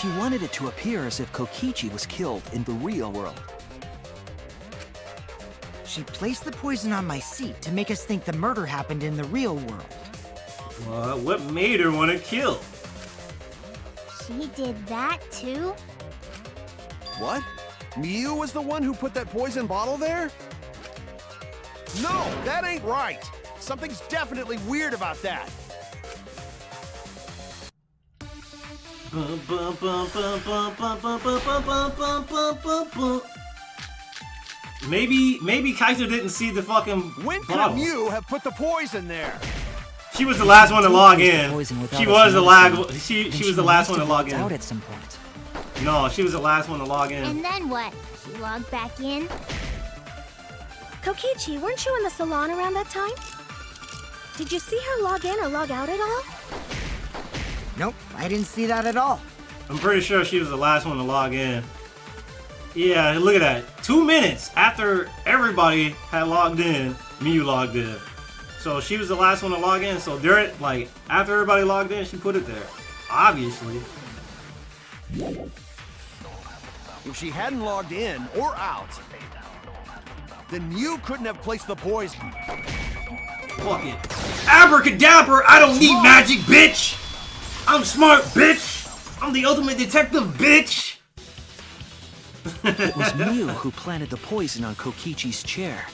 She wanted it to appear as if Kokichi was killed in the real world. She placed the poison on my seat to make us think the murder happened in the real world. What made her want to kill? She did that too? What? Miu was the one who put that poison bottle there? No, that ain't right. Something's definitely weird about that. Maybe Kaito didn't see the fucking When could bottle. Miu have put the poison there? She was the last one to log in. She She was the last one to log out in. at some point. No, she was the last one to log in. And then what? She logged back in? Kokichi, weren't you in the salon around that time? Did you see her log in or log out at all? Nope, I didn't see that at all. I'm pretty sure she was the last one to log in. Yeah, look at that. 2 minutes after everybody had logged in, Miu logged in. So she was the last one to log in. So there, like, after everybody logged in, she put it there. Obviously. If she hadn't logged in or out, then Miu couldn't have placed the poison. Fuck it. Abracadabra, I don't need magic, bitch! I'm smart, bitch! I'm the ultimate detective, bitch! It was Miu who planted the poison on Kokichi's chair.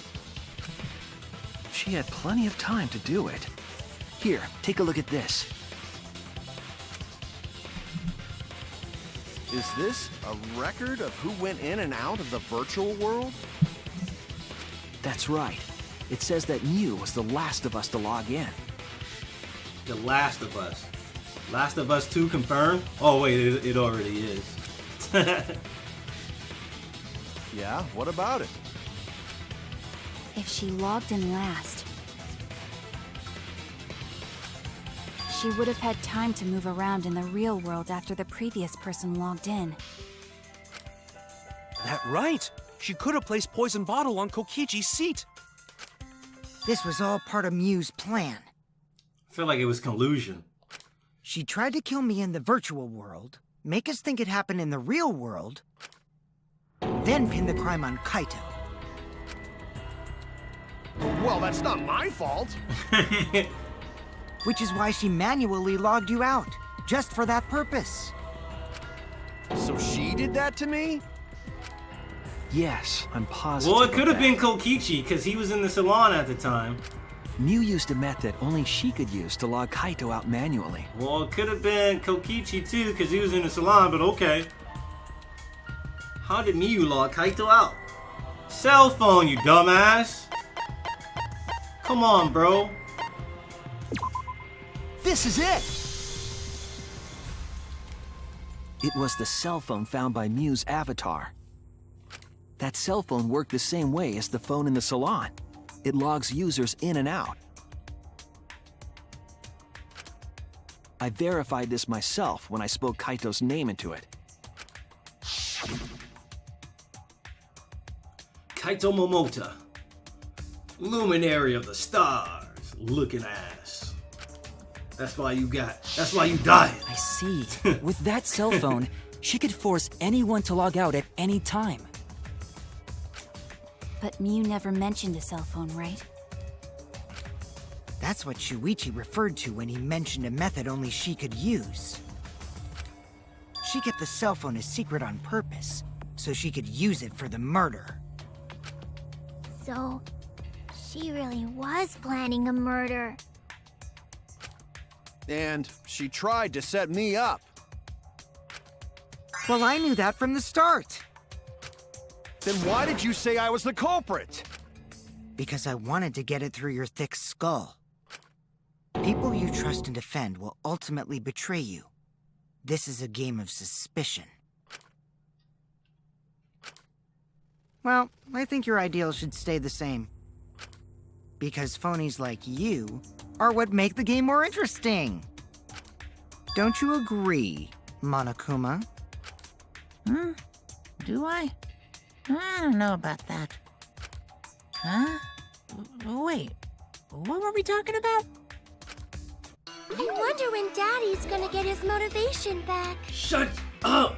She had plenty of time to do it. Here, take a look at this. Is this a record of who went in and out of the virtual world? That's right. It says that Miu was the last of us to log in. The Last of Us. Last of Us 2 confirmed? Oh wait, it already is. Yeah, what about it? If she logged in last, she would have had time to move around in the real world after the previous person logged in. That right. She could have placed poison bottle on Kokichi's seat. This was all part of Miu's plan. I feel like it was collusion. She tried to kill me in the virtual world, make us think it happened in the real world, then pin the crime on Kaito. Well, that's not my fault. Which is why she manually logged you out, just for that purpose. So she did that to me? Yes, I'm positive. Well, it could have of been that. Kokichi, because he was in the salon at the time. Miu used a method only she could use to log Kaito out manually. Well, it could have been Kokichi too, because he was in the salon, but okay. How did Miu log Kaito out? Cell phone, you dumbass! Come on, bro. This is it! It was the cell phone found by Miu's avatar. That cell phone worked the same way as the phone in the salon. It logs users in and out. I verified this myself when I spoke Kaito's name into it. Kaito Momota. Luminary of the stars. Looking ass. That's why you died. I see. With that cell phone, she could force anyone to log out at any time. But Miu never mentioned a cell phone, right? That's what Shuichi referred to when he mentioned a method only she could use. She kept the cell phone a secret on purpose, so she could use it for the murder. So, she really was planning a murder. And she tried to set me up. Well, I knew that from the start. Then why did you say I was the culprit? Because I wanted to get it through your thick skull. People you trust and defend will ultimately betray you. This is a game of suspicion. Well, I think your ideals should stay the same. Because phonies like you are what make the game more interesting. Don't you agree, Monokuma? Do I? I don't know about that. Huh? Wait, what were we talking about? I wonder when Daddy's gonna get his motivation back. Shut Oh!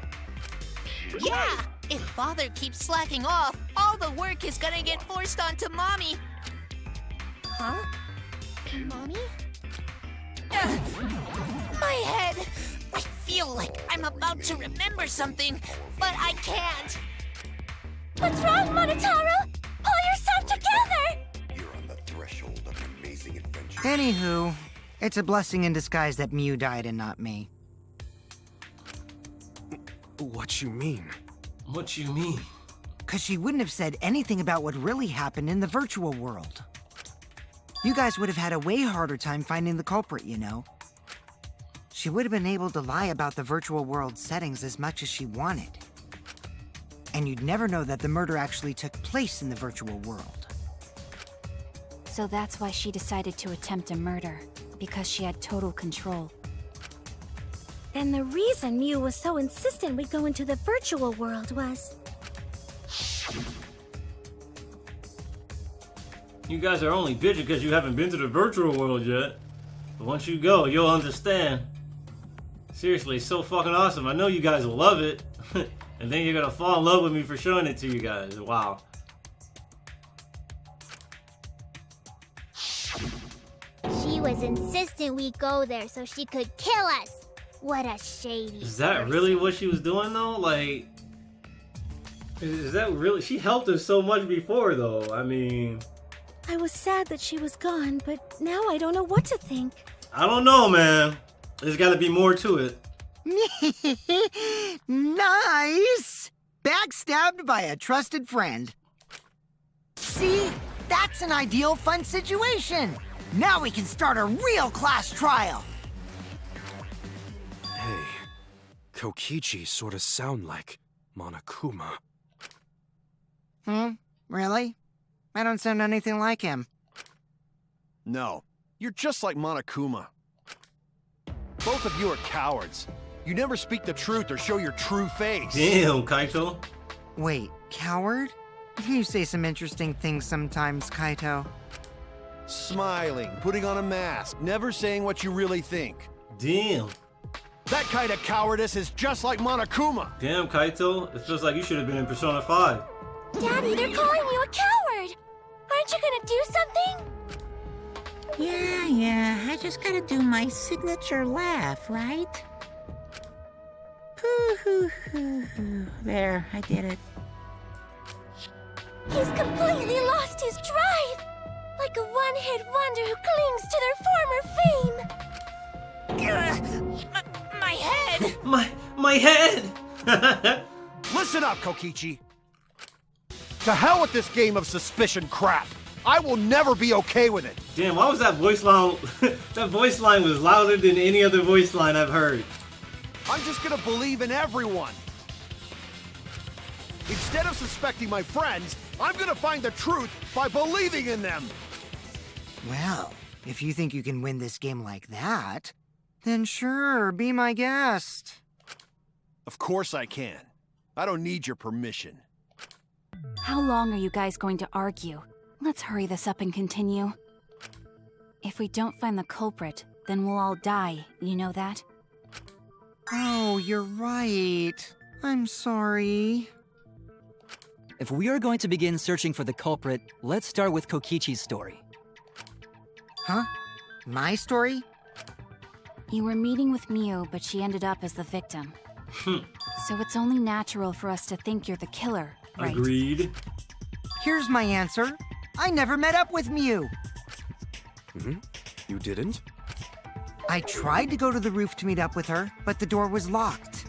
Yeah! If Father keeps slacking off, all the work is gonna get forced onto Mommy. Huh? Mommy? My head! I feel like I'm about to remember something, but I can't. What's wrong, Monotaro? Pull yourself together! You're on the threshold of an amazing adventure. Anywho, it's a blessing in disguise that Mew died and not me. What you mean? What you mean? Because she wouldn't have said anything about what really happened in the virtual world. You guys would have had a way harder time finding the culprit, you know. She would have been able to lie about the virtual world settings as much as she wanted. And you'd never know that the murder actually took place in the virtual world. So that's why she decided to attempt a murder, because she had total control. Then the reason Mew was so insistent we go into the virtual world was... You guys are only bitching because you haven't been to the virtual world yet. But once you go, you'll understand. Seriously, it's so fucking awesome. I know you guys will love it. And then you're gonna fall in love with me for showing it to you guys. Wow. She was insistent we go there so she could kill us. What a shady Is that person. really what she was doing though? Like, is that really? She helped us so much before though. I mean, I was sad that she was gone, but now I don't know what to think. I don't know, man. There's gotta be more to it. Nice! Backstabbed by a trusted friend. See? That's an ideal fun situation! Now we can start a real class trial! Hey, Kokichi sort of sound like Monokuma. Really? I don't sound anything like him. No, you're just like Monokuma. Both of you are cowards. You never speak the truth or show your true face. Damn, Kaito. Wait, coward? You say some interesting things sometimes, Kaito. Smiling, putting on a mask, never saying what you really think. Damn. That kind of cowardice is just like Monokuma. Damn, Kaito. It feels like you should have been in Persona 5. Daddy, they're calling you a coward! Aren't you gonna do something? Yeah, I just gotta do my signature laugh, right? Hoo. There, I did it. He's completely lost his drive! Like a one-hit wonder who clings to their former fame! My head! My head! Listen up, Kokichi. To hell with this game of suspicion crap. I will never be okay with it. Damn, why was that voice line? That voice line was louder than any other voice line I've heard. I'm just gonna believe in everyone. Instead of suspecting my friends, I'm gonna find the truth by believing in them. Well, if you think you can win this game like that, then sure, be my guest. Of course I can. I don't need your permission. How long are you guys going to argue? Let's hurry this up and continue. If we don't find the culprit, then we'll all die, you know that? Oh, you're right. I'm sorry. If we are going to begin searching for the culprit, let's start with Kokichi's story. Huh? My story? You were meeting with Mew, but she ended up as the victim. So it's only natural for us to think you're the killer, right? Agreed. Here's my answer. I never met up with Mew. You didn't? I tried to go to the roof to meet up with her, but the door was locked.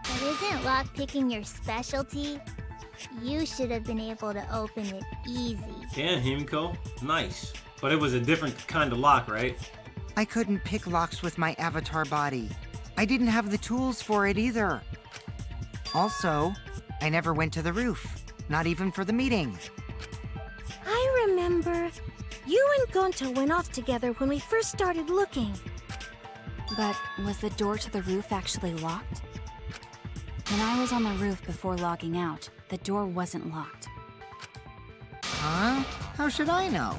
But isn't lockpicking your specialty? You should have been able to open it easy. Yeah, Himiko. Nice. But it was a different kind of lock, right? I couldn't pick locks with my avatar body. I didn't have the tools for it either. Also, I never went to the roof, not even for the meeting. I remember you and Gonta went off together when we first started looking. But was the door to the roof actually locked? When I was on the roof before logging out, the door wasn't locked. Huh? How should I know?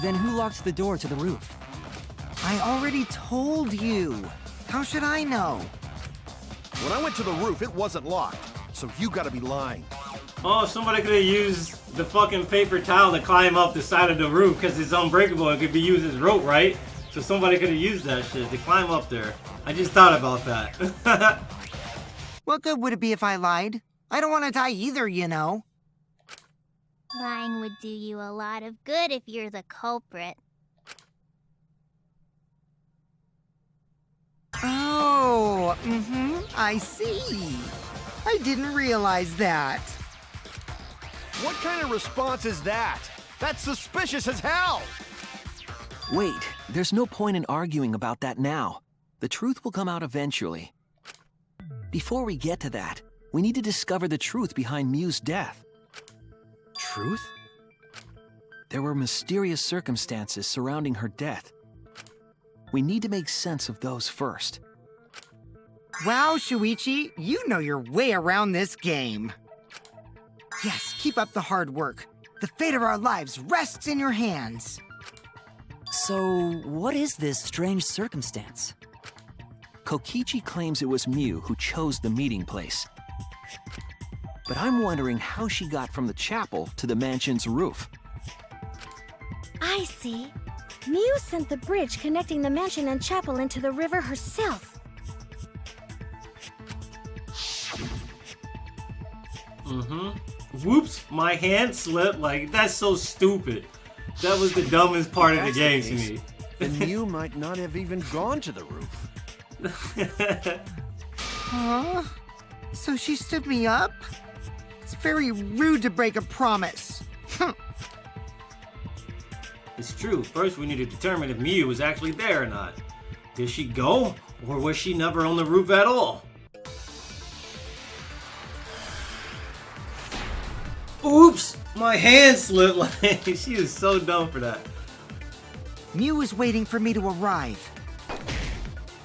Then who locked the door to the roof? I already told you. How should I know? When I went to the roof, it wasn't locked. So you gotta be lying. Oh, somebody could have used the fucking paper towel to climb up the side of the roof because it's unbreakable. It could be used as rope, right? So somebody could have used that shit to climb up there. I just thought about that. What good would it be if I lied? I don't want to die either, you know. Lying would do you a lot of good if you're the culprit. Oh, I see. I didn't realize that. What kind of response is that? That's suspicious as hell! Wait, there's no point in arguing about that now. The truth will come out eventually. Before we get to that, we need to discover the truth behind Mew's death. Truth? There were mysterious circumstances surrounding her death. We need to make sense of those first. Wow, Shuichi, you know your way around this game. Yes, keep up the hard work. The fate of our lives rests in your hands. So, what is this strange circumstance? Kokichi claims it was Mew who chose the meeting place. But I'm wondering how she got from the chapel to the mansion's roof. I see. Mew sent the bridge connecting the mansion and chapel into the river herself. Whoops, my hand slipped. Like, that's so stupid. That was the dumbest part of the game to me. Then Mew might not have even gone to the roof. Huh? So she stood me up? It's very rude to break a promise. It's true. First, we need to determine if Mew was actually there or not. Did she go, or was she never on the roof at all? Oops! My hand slipped. Like, she is so dumb for that. Mew was waiting for me to arrive.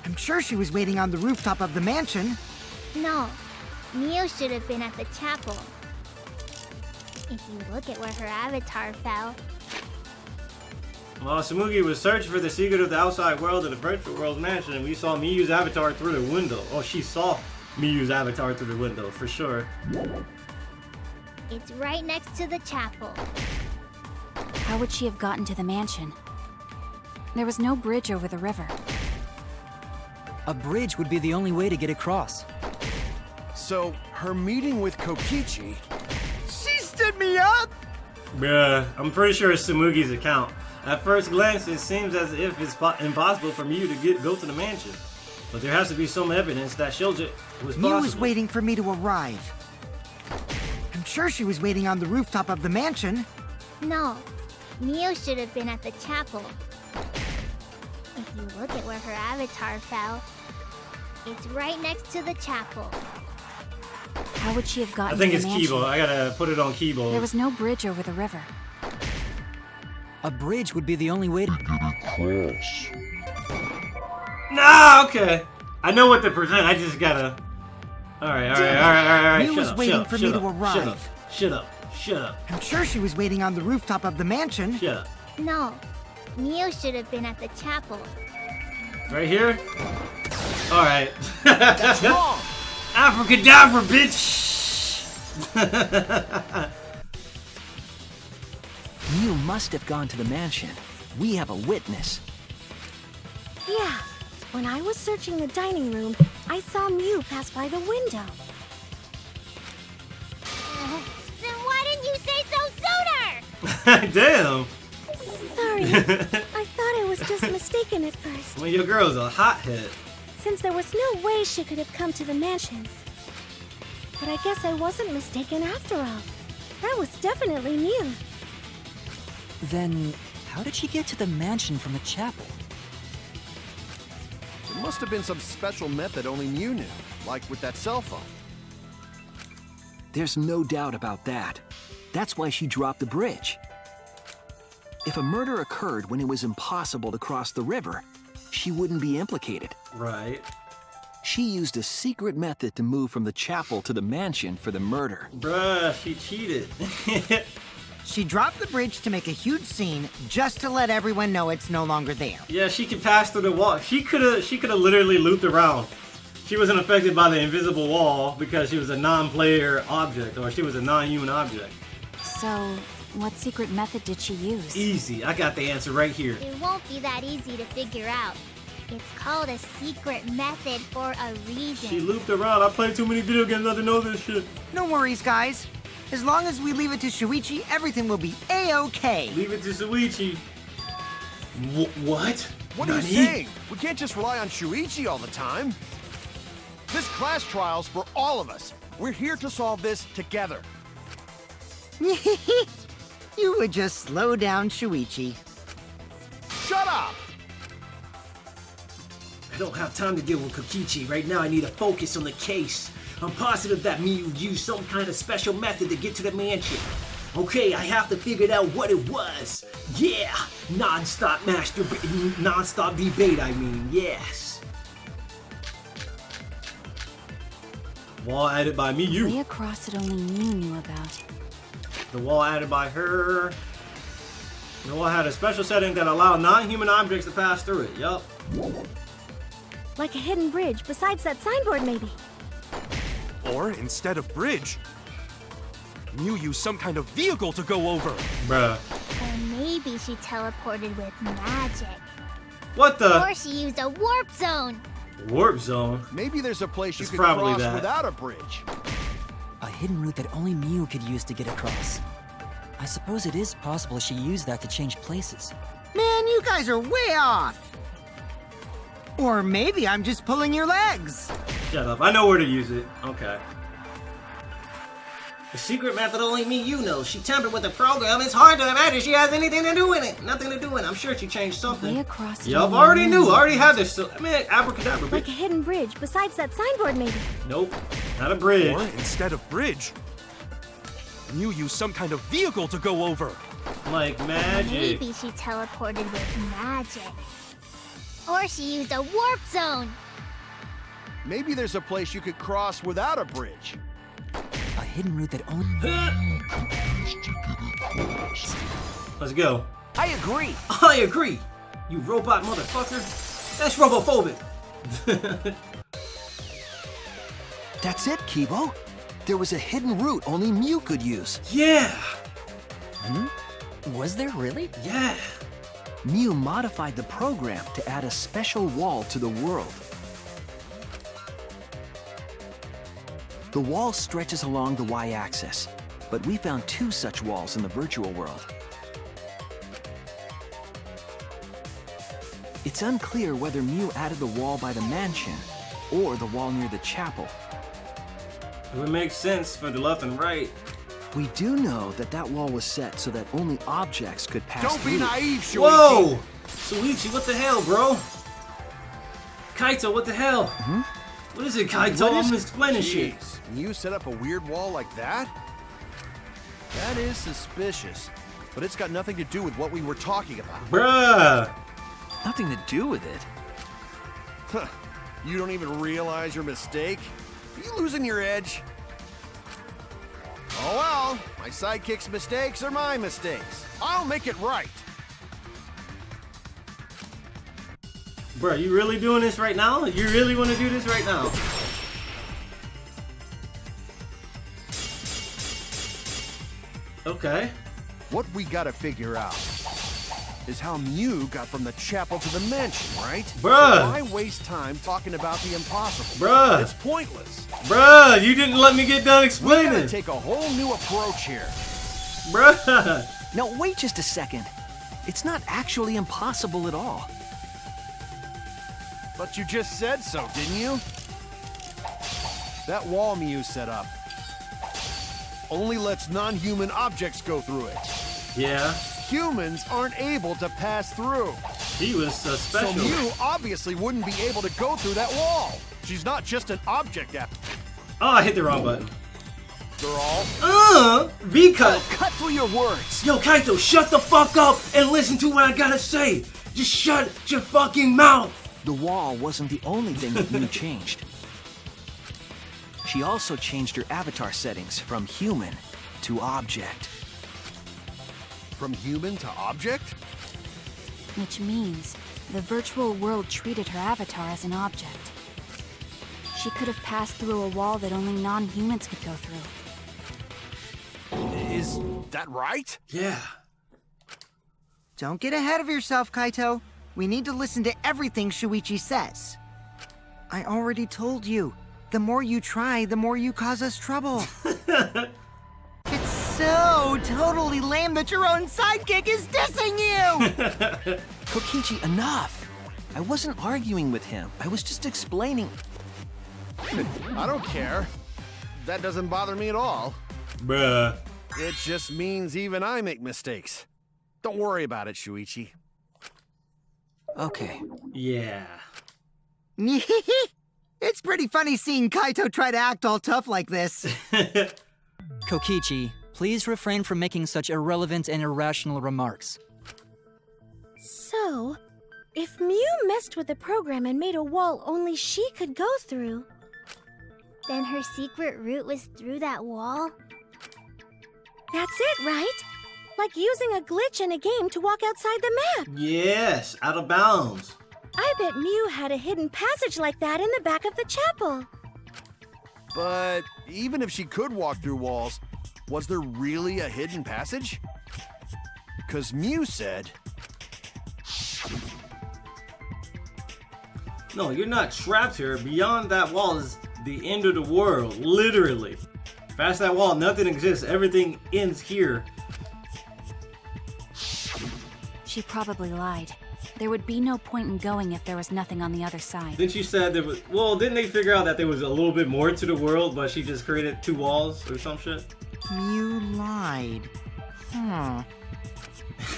I'm sure she was waiting on the rooftop of the mansion. No, Mew should have been at the chapel. If you look at where her avatar fell. While Tsumugi was searching for the secret of the outside world of the virtual world's mansion, and we saw Miyu's avatar through the window. Oh, she saw Miyu's avatar through the window, for sure. It's right next to the chapel. How would she have gotten to the mansion? There was no bridge over the river. A bridge would be the only way to get across. So, her meeting with Kokichi... She stood me up! Yeah, I'm pretty sure it's Tsumugi's account. At first glance, it seems as if it's impossible for Mew to go to the mansion. But there has to be some evidence that shows it was possible. Mew was waiting for me to arrive. I'm sure she was waiting on the rooftop of the mansion. No, Mew should have been at the chapel. If you look at where her avatar fell, it's right next to the chapel. How would she have gotten I think to it's the mansion? Kibo. I gotta put it on Kibo. There was no bridge over the river. A bridge would be the only way to Cross. Nah, okay. I know what to present. I just gotta. Alright. Mew was waiting for me to arrive. Shut up. I'm sure she was waiting on the rooftop of the mansion. Shut up. No, Mew should have been at the chapel. Right here? Alright. That's wrong! Abracadabra, bitch! Mew must have gone to the mansion. We have a witness. Yeah, when I was searching the dining room, I saw Mew pass by the window. Then why didn't you say so sooner? Damn! Sorry, I thought I was just mistaken at first. Well, your girl's a hothead. Since there was no way she could have come to the mansion. But I guess I wasn't mistaken after all. That was definitely Mew. Then, how did she get to the mansion from the chapel? It must have been some special method only Mew knew, like with that cell phone. There's no doubt about that. That's why she dropped the bridge. If a murder occurred when it was impossible to cross the river, she wouldn't be implicated. Right. She used a secret method to move from the chapel to the mansion for the murder. Bruh, she cheated. She dropped the bridge to make a huge scene just to let everyone know it's no longer there. Yeah, she could pass through the wall. She could have literally looped around. She wasn't affected by the invisible wall because she was a non-player object, or she was a non-human object. So, what secret method did she use? Easy. I got the answer right here. It won't be that easy to figure out. It's called a secret method for a reason. She looped around. I played too many video games not to know this shit. No worries, guys. As long as we leave it to Shuichi, everything will be A-okay. Leave it to Shuichi. What? What are you saying? We can't just rely on Shuichi all the time. This class trial's for all of us. We're here to solve this together. You would just slow down Shuichi. Shut up! I don't have time to deal with Kokichi. Right now I need to focus on the case. I'm positive that Miyu used some kind of special method to get to the mansion. Okay, I have to figure out what it was. Yeah! Non-stop debate, I mean. Yes. Wall added by Miyu. Way across it only Miyu knew about. The wall added by her. The wall had a special setting that allowed non-human objects to pass through it. Yup. Like a hidden bridge besides that signboard, maybe. Or instead of bridge, Miyu used some kind of vehicle to go over. Bruh. Or maybe she teleported with magic. What the? Or she used a warp zone. Warp zone? Maybe there's a place you It's could probably cross that. without a bridge. A hidden route that only Miyu could use to get across. I suppose it is possible she used that to change places. Man, you guys are way off. Or maybe I'm just pulling your legs. Shut up. I know where to use it. Okay. The secret method only Miyu knows. She tampered with the program. It's hard to imagine she has anything to do with it. Nothing to do with it. I'm sure she changed something. Way across it Yup, only already Miyu knew. knew Already had about. this. I mean, abracadabra. Like Bitch. a hidden bridge besides that signboard, maybe. Nope. Not a bridge. Or instead of bridge, Miyu used some kind of vehicle to go over. Like magic. Maybe she teleported with magic. Or she used a warp zone. Maybe there's a place you could cross without a bridge. A hidden route that only... Let's go. I agree. I agree. You robot motherfucker. That's robophobic. That's it, Kibo. There was a hidden route only Miyu could use. Yeah. Was there really? Yeah. Miyu modified the program to add a special wall to the world. The wall stretches along the y-axis, but we found 2 such walls in the virtual world. It's unclear whether Miyu added the wall by the mansion or the wall near the chapel. It would make sense for the left and right. We do know that that wall was set so that only objects could pass Don't through. be naive, Shuichi. Whoa! Shuichi, what the hell, bro? Kaito, what the hell? What is it, Kaito? I'm explaining shit. Jeez, and you set up a weird wall like that? That is suspicious, but it's got nothing to do with what we were talking about. Bruh. Nothing to do with it. Huh. You don't even realize your mistake? Are you losing your edge? Oh well, my sidekick's mistakes are my mistakes. I'll make it right. Bruh, you really doing this right now? You really want to do this right now? Okay. What we gotta figure out is how Miyu got from the chapel to the mansion, right? Bruh. So why waste time talking about the impossible? Bruh. It's pointless. Bruh, you didn't let me get done We explaining. gotta take a whole new approach here. Bruh. Now wait just a second. It's not actually impossible at all. But you just said so, didn't you? That wall Miyu set up only lets non-human objects go through it. Yeah, Humans aren't able to pass through. she was special. So Miyu obviously wouldn't be able to go through that wall. She's not just an object after Oh, I hit the wrong button. all. V-cut. Cut through your words. Yo, Kaito, shut the fuck up and listen to what I gotta say. Just shut your fucking mouth. The wall wasn't the only thing that Miyu changed. She also changed her avatar settings from human to object. From human to object? Which means the virtual world treated her avatar as an object. She could have passed through a wall that only non-humans could go through. Is that right? Yeah. Don't get ahead of yourself, Kaito. We need to listen to everything Shuichi says. I already told you, the more you try, the more you cause us trouble. It's so totally lame that your own sidekick is dissing you! Kokichi, enough! I wasn't arguing with him. I was just explaining. I don't care. That doesn't bother me at all. Bruh. It just means even I make mistakes. Don't worry about it, Shuichi. Okay. Yeah. It's pretty funny seeing Kaito try to act all tough like this. Kokichi, please refrain from making such irrelevant and irrational remarks. So, if Mew messed with the program and made a wall only she could go through, Then her secret route was through that wall? that's it, right? Like using a glitch in a game to walk outside the map. Yes, out of bounds. I bet Mew had a hidden passage like that in the back of the chapel. But even if she could walk through walls, was there really a hidden passage? Because Mew said... No, you're not trapped here. Beyond that wall is the end of the world, literally. Past that wall, nothing exists. Everything ends here. She probably lied. There would be no point in going if there was nothing on the other side. Then she said there was... Well, didn't they figure out that there was a little bit more to the world, but she just created 2 walls or some shit? You lied. I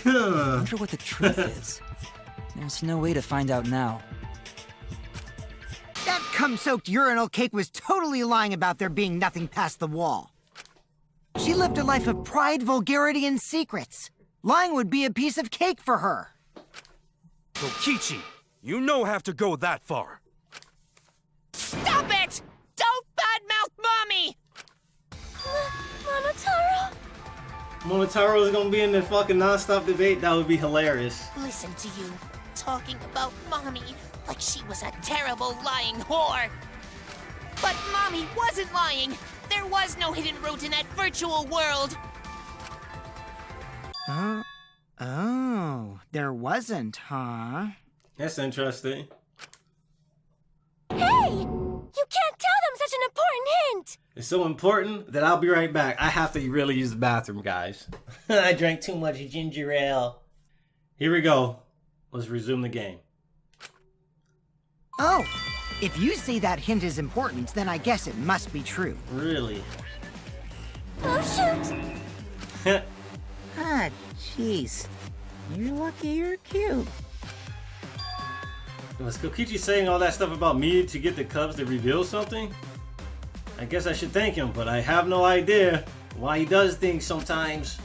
wonder what the truth is. There's no way to find out now. That cum-soaked urinal cake was totally lying about there being nothing past the wall. She lived a life of pride, vulgarity, and secrets. Lying would be a piece of cake for her. Kokichi, you no have to go that far. Stop it! Don't badmouth Mommy! Monotaro? Monotaro is gonna be in the fucking non-stop debate. That would be hilarious. Listen to you, talking about Mommy like she was a terrible lying whore. But Mommy wasn't lying. There was no hidden route in that virtual world. Oh, there wasn't, huh? That's interesting. Hey! You can't tell them such an important hint! It's so important that I'll be right back. I have to really use the bathroom, guys. I drank too much ginger ale. Here we go. Let's resume the game. Oh, if you say that hint is important, then I guess it must be true. Really? Oh, shoot! Ah, jeez. You're lucky you're cute. Was Kokichi saying all that stuff about me to get the Cubs to reveal something? I guess I should thank him, but I have no idea why he does things sometimes.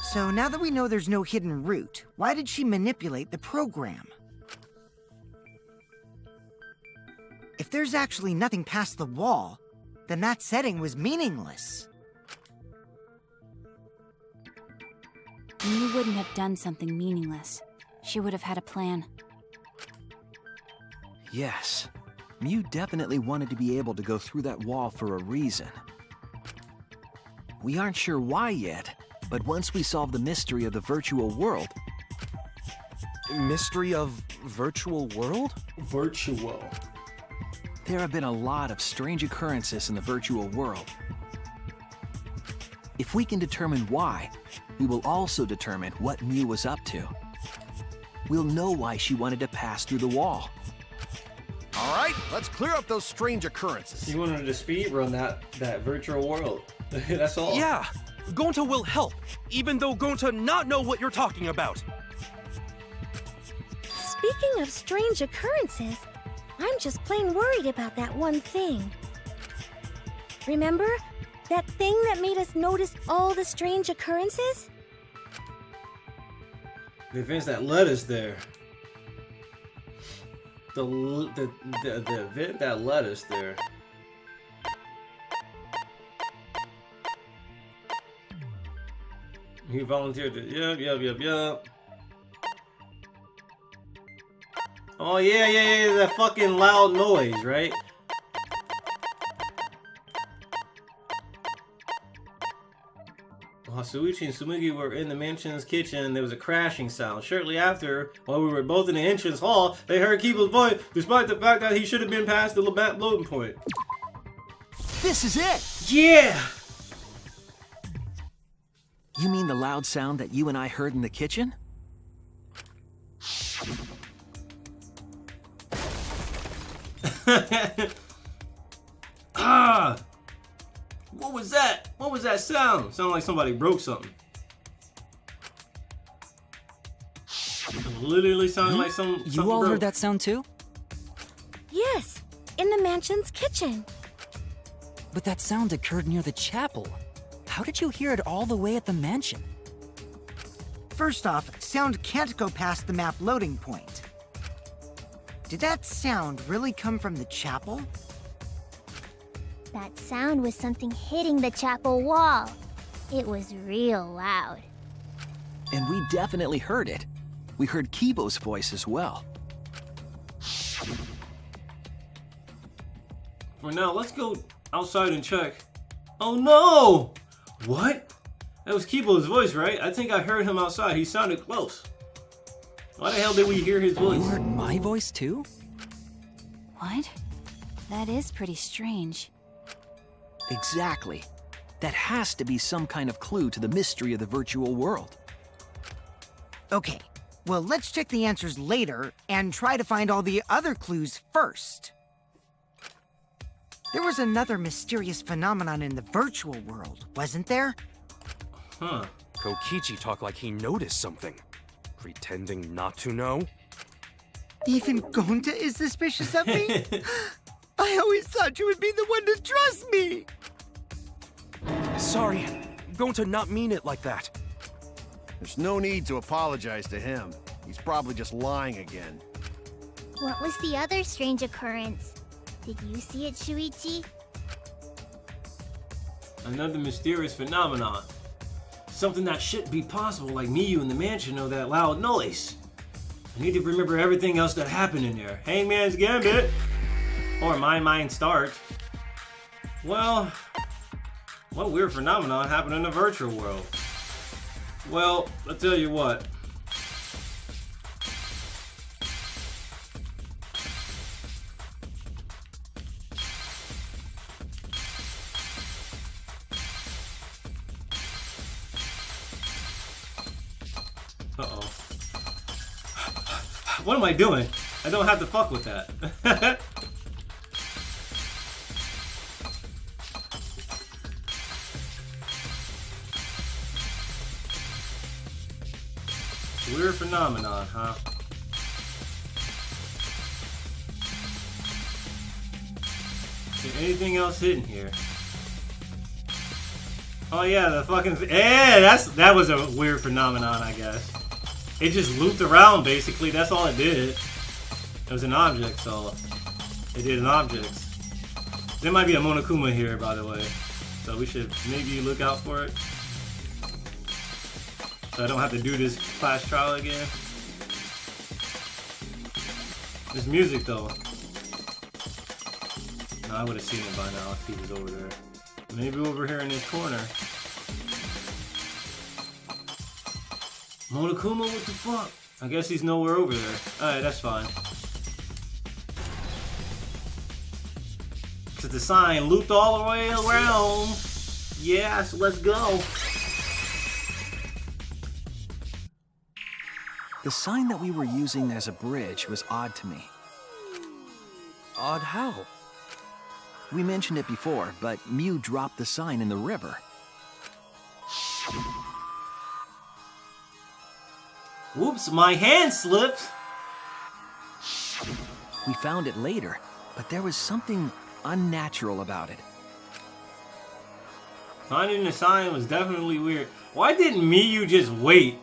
So now that we know there's no hidden route, why did she manipulate the program? If there's actually nothing past the wall, then that setting was meaningless. You wouldn't have done something meaningless. She would have had a plan. Yes. Mew definitely wanted to be able to go through that wall for a reason. We aren't sure why yet, but once we solve the mystery of the virtual world... Mystery of virtual world? Virtual. There have been a lot of strange occurrences in the virtual world. If we can determine why, we will also determine what Mew was up to. We'll know why she wanted to pass through the wall. All right, let's clear up those strange occurrences. You wanted to speed run that virtual world. That's all. Yeah, Gonta will help, even though Gonta not know what you're talking about. Speaking of strange occurrences, I'm just plain worried about that one thing. Remember? That thing that made us notice all the strange occurrences? The events that led us there. The event that led us there. He volunteered to... Yep. Oh, yeah, that fucking loud noise, right? While Shuichi and Tsumugi were in the mansion's kitchen, there was a crashing sound. Shortly after, while we were both in the entrance hall, they heard Kibo's voice, despite the fact that he should have been past the map loading point. This is it! Yeah! You mean the loud sound that you and I heard in the kitchen? Ah! What was that? What was that sound? Sounded like somebody broke something. It literally sounded like something You all broke. heard that sound too? Yes, in the mansion's kitchen. But that sound occurred near the chapel. How did you hear it all the way at the mansion? First off, sound can't go past the map loading point. Did that sound really come from the chapel? That sound was something hitting the chapel wall. It was real loud. And we definitely heard it. We heard Kibo's voice as well. For now, let's go outside and check. Oh no! What? That was Kibo's voice, right? I think I heard him outside. He sounded close. Why the hell did we hear his voice? You heard my voice too? What? That is pretty strange. Exactly. That has to be some kind of clue to the mystery of the virtual world. Okay, well, let's check the answers later and try to find all the other clues first. There was another mysterious phenomenon in the virtual world, wasn't there? Huh. Kokichi talked like he noticed something. Pretending not to know? Even Gonta is suspicious of me? I always thought you would be the one to trust me! Sorry, going to not mean it like that. There's no need to apologize to him. He's probably just lying again. What was the other strange occurrence? Did you see it, Shuichi? Another mysterious phenomenon. Something that shouldn't be possible, like Miyu in the mansion or that loud noise. I need to remember everything else that happened in there. Hangman's Gambit! Or Mind Start. Well, what weird phenomenon happened in the virtual world? Well, I'll tell you what. Uh-oh. What am I doing? I don't have to fuck with that. Weird phenomenon, huh? Is there anything else hidden here? Oh yeah, the fucking that was a weird phenomenon, I guess. It just looped around basically, that's all it did. It was an object, so it did an object. There might be a Monokuma here, by the way. So we should maybe look out for it. So I don't have to do this class trial again. This music though. No, I would have seen it by now if he was over there. Maybe over here in this corner. Monokuma, what the fuck? I guess he's nowhere over there. Alright, that's fine. Cause the sign looped all the way around. Yeah, so let's go. The sign that we were using as a bridge was odd to me. Odd how? We mentioned it before, but Mew dropped the sign in the river. Whoops, my hand slipped! We found it later, but there was something unnatural about it. Finding the sign was definitely weird. Why didn't Miyu just wait?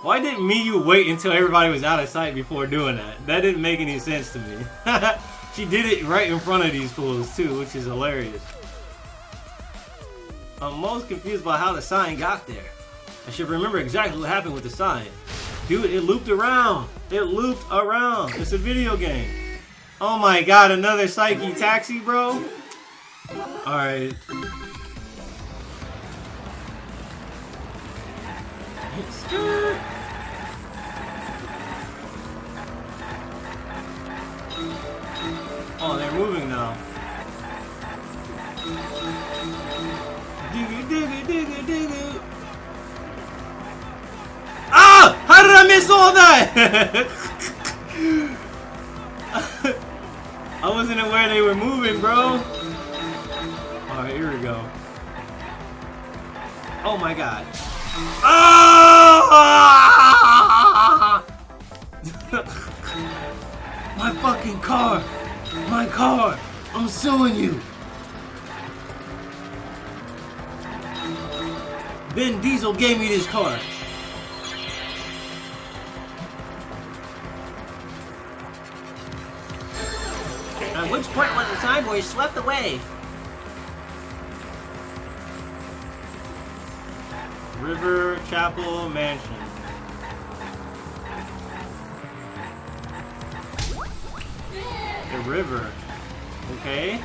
Why didn't Miyu wait until everybody was out of sight before doing that? That didn't make any sense to me. She did it right in front of these fools too, which is hilarious. I'm most confused by how the sign got there. I should remember exactly what happened with the sign. Dude, it looped around. It looped around. It's a video game. Oh my god, another Psyche Taxi, bro? Alright. Oh, they're moving now. Digga, digga, digga, digga. Ah! How did I miss all that? I wasn't aware they were moving, bro. Alright, here we go. Oh my god. Ah! My fucking car! My car! I'm suing you! Vin Diesel gave me this car. At which point was the cyborg swept away? River Chapel Mansion. The river. Okay.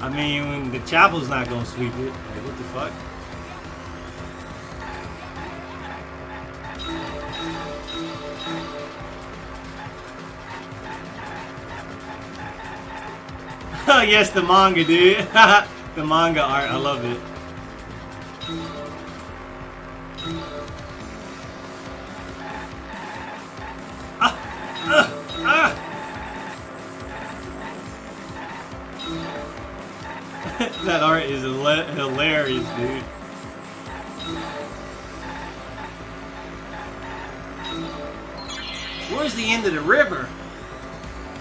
I mean, the chapel's not gonna sweep it. Like, what the fuck? Yes, the manga, dude. The manga art, I love it. That art is hilarious, dude. Where's the end of the river?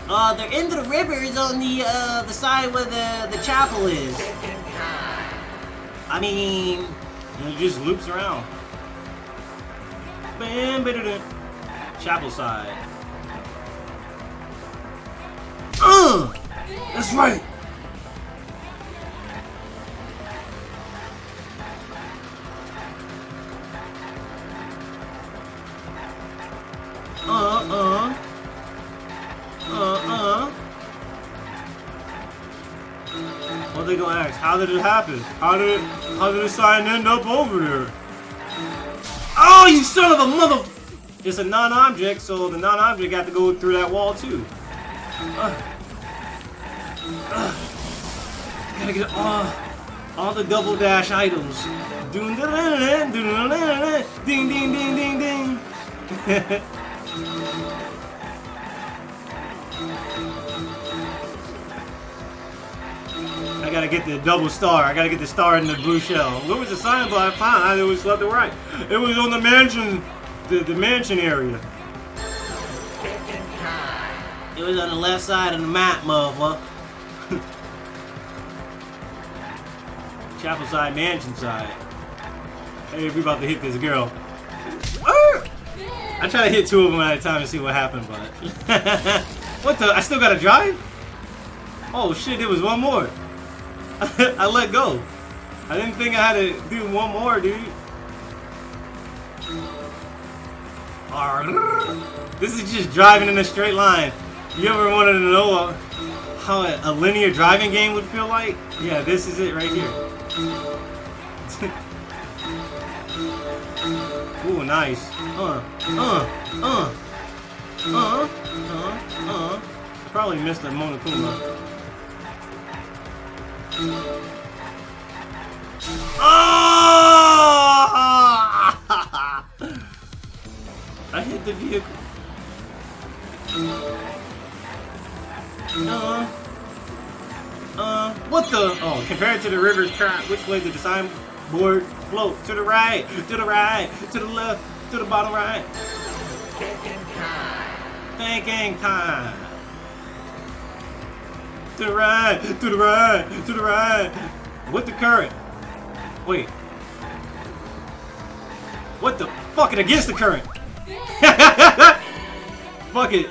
The end of the river is on the side where the chapel is. I mean, it just loops around. Bam, chapel side. That's right. What they gonna ask? How did it happen? How did the sign end up over there? Oh, you son of a mother! It's a non-object, so the non-object got to go through that wall too. Gotta get all the double dash items. Ding ding ding ding ding. I gotta get the double star. I gotta get the star in the blue shell. Where was the sign? But I found it was left and right. It was on the mansion, the mansion area. It was on the left side of the map, motherfucker. Chapel side, mansion side. Hey, we about to hit this girl. I try to hit two of them at a time and see what happened, but what the? I still gotta drive? Oh shit! There was one more. I let go. I didn't think I had to do one more, dude. This is just driving in a straight line. You ever wanted to know how a linear driving game would feel like? Yeah, this is it right here. Ooh, nice. Probably missed the Monokuma. I hit the vehicle. What the? Oh, compared to the river's current, which way did the signboard float? To the right, to the right, to the left, to the bottom right. Thinking time. To the right, to the right, to the right. With the current. Wait. What the? Fuck it, against the current. Fuck it.